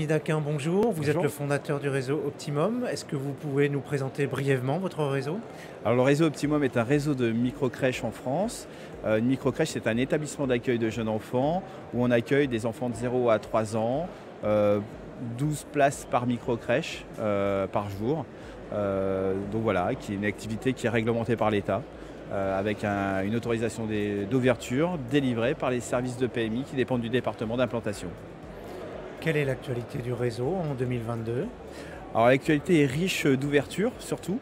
Jimmy Daquin, bonjour. Vous êtes Bonjour. le fondateur du réseau Optimum. Est-ce que vous pouvez nous présenter brièvement votre réseau? Alors le réseau Optimum est un réseau de microcrèches en France. Une microcrèche, c'est un établissement d'accueil de jeunes enfants où on accueille des enfants de 0 à 3 ans, 12 places par microcrèche par jour. Donc voilà, qui est une activité qui est réglementée par l'État, avec une autorisation d'ouverture délivrée par les services de PMI qui dépendent du département d'implantation. Quelle est l'actualité du réseau en 2022? Alors l'actualité est riche d'ouverture surtout.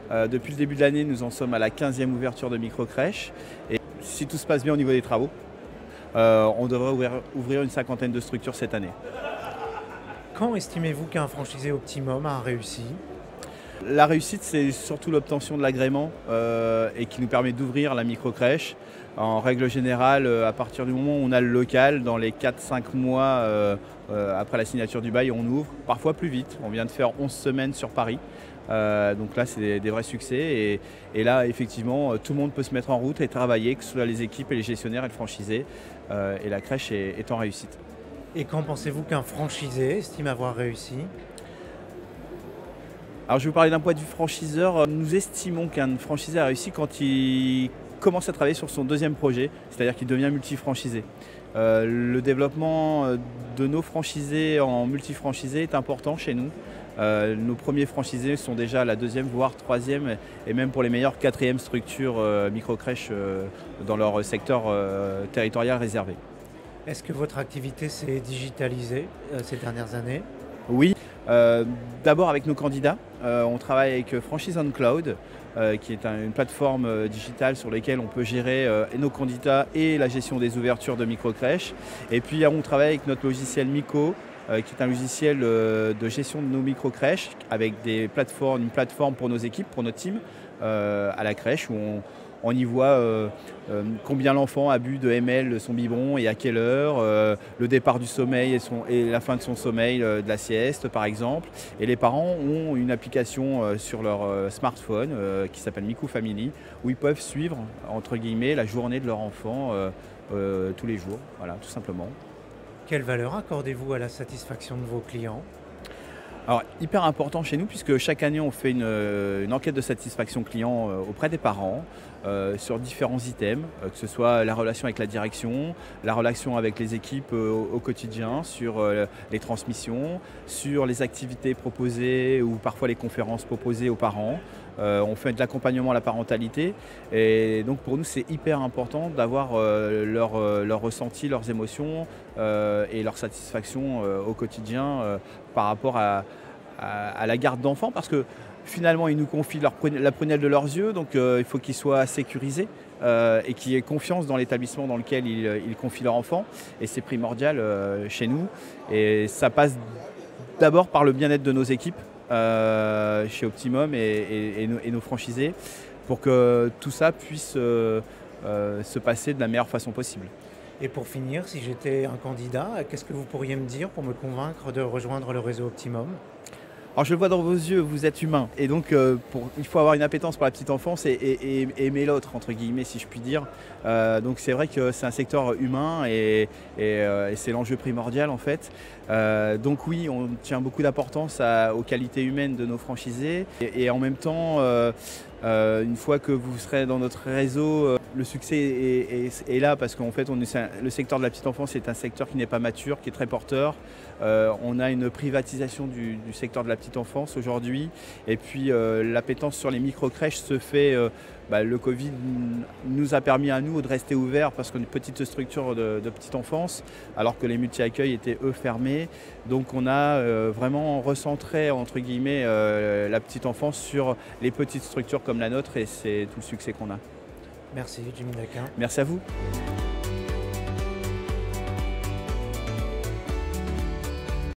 Depuis le début de l'année, nous en sommes à la 15e ouverture de microcrèche. Et si tout se passe bien au niveau des travaux, on devrait ouvrir une cinquantaine de structures cette année. Quand estimez-vous qu'un franchisé Optimum a réussi? La réussite, c'est surtout l'obtention de l'agrément et qui nous permet d'ouvrir la microcrèche. En règle générale, à partir du moment où on a le local, dans les 4-5 mois après la signature du bail, on ouvre, parfois plus vite. On vient de faire 11 semaines sur Paris. Donc là, c'est des vrais succès. Et là, effectivement, tout le monde peut se mettre en route et travailler, que ce soit les équipes et les gestionnaires et le franchisé. Et la crèche est en réussite. Et quand pensez-vous qu'un franchisé estime avoir réussi? Alors je vais vous parler d'un point de vue franchiseur. Nous estimons qu'un franchisé a réussi quand il commence à travailler sur son deuxième projet, c'est-à-dire qu'il devient multifranchisé. Le développement de nos franchisés en multifranchisés est important chez nous. Nos premiers franchisés sont déjà à la deuxième, voire troisième, et même pour les meilleures quatrième structures microcrèches dans leur secteur territorial réservé. Est-ce que votre activité s'est digitalisée ces dernières années? Oui, d'abord avec nos candidats. On travaille avec Franchise on Cloud, qui est une plateforme digitale sur laquelle on peut gérer nos candidats et la gestion des ouvertures de microcrèches. Et puis on travaille avec notre logiciel Mico, qui est un logiciel de gestion de nos microcrèches, avec une plateforme pour nos équipes, pour notre team, à la crèche, où on y voit combien l'enfant a bu de ml de son biberon et à quelle heure, le départ du sommeil et la fin de son sommeil, de la sieste par exemple. Et les parents ont une application sur leur smartphone qui s'appelle Mico Family, où ils peuvent suivre entre guillemets la journée de leur enfant tous les jours, voilà, tout simplement. Quelle valeur accordez-vous à la satisfaction de vos clients? Alors, hyper important chez nous puisque chaque année on fait une enquête de satisfaction client auprès des parents sur différents items, que ce soit la relation avec la direction, la relation avec les équipes au quotidien, sur les transmissions, sur les activités proposées ou parfois les conférences proposées aux parents. On fait de l'accompagnement à la parentalité et donc pour nous c'est hyper important d'avoir leur ressenti, leurs émotions et leur satisfaction au quotidien par rapport à la garde d'enfants, parce que finalement ils nous confient la prunelle de leurs yeux, donc il faut qu'ils soient sécurisés et qu'ils aient confiance dans l'établissement dans lequel ils confient leur enfant, et c'est primordial chez nous, et ça passe d'abord par le bien-être de nos équipes chez Optimum et nos franchisés, pour que tout ça puisse se passer de la meilleure façon possible. Et pour finir, si j'étais un candidat, qu'est-ce que vous pourriez me dire pour me convaincre de rejoindre le réseau Optimum? Alors je le vois dans vos yeux, vous êtes humain. Et donc il faut avoir une appétence pour la petite enfance et aimer l'autre, entre guillemets, si je puis dire. Donc c'est vrai que c'est un secteur humain et c'est l'enjeu primordial en fait. Donc oui, on tient beaucoup d'importance aux qualités humaines de nos franchisés. Et en même temps, une fois que vous serez dans notre réseau, le succès est là, parce qu'en fait le secteur de la petite enfance est un secteur qui n'est pas mature, qui est très porteur. On a une privatisation du secteur de la petite enfance aujourd'hui, et puis l'appétence sur les microcrèches se fait. Le Covid nous a permis à nous de rester ouverts parce qu'on est une petite structure de petite enfance, alors que les multi-accueils étaient eux fermés. Donc on a vraiment recentré entre guillemets la petite enfance sur les petites structures comme la nôtre, et c'est tout le succès qu'on a. Merci Jimmy Daquin. Merci à vous.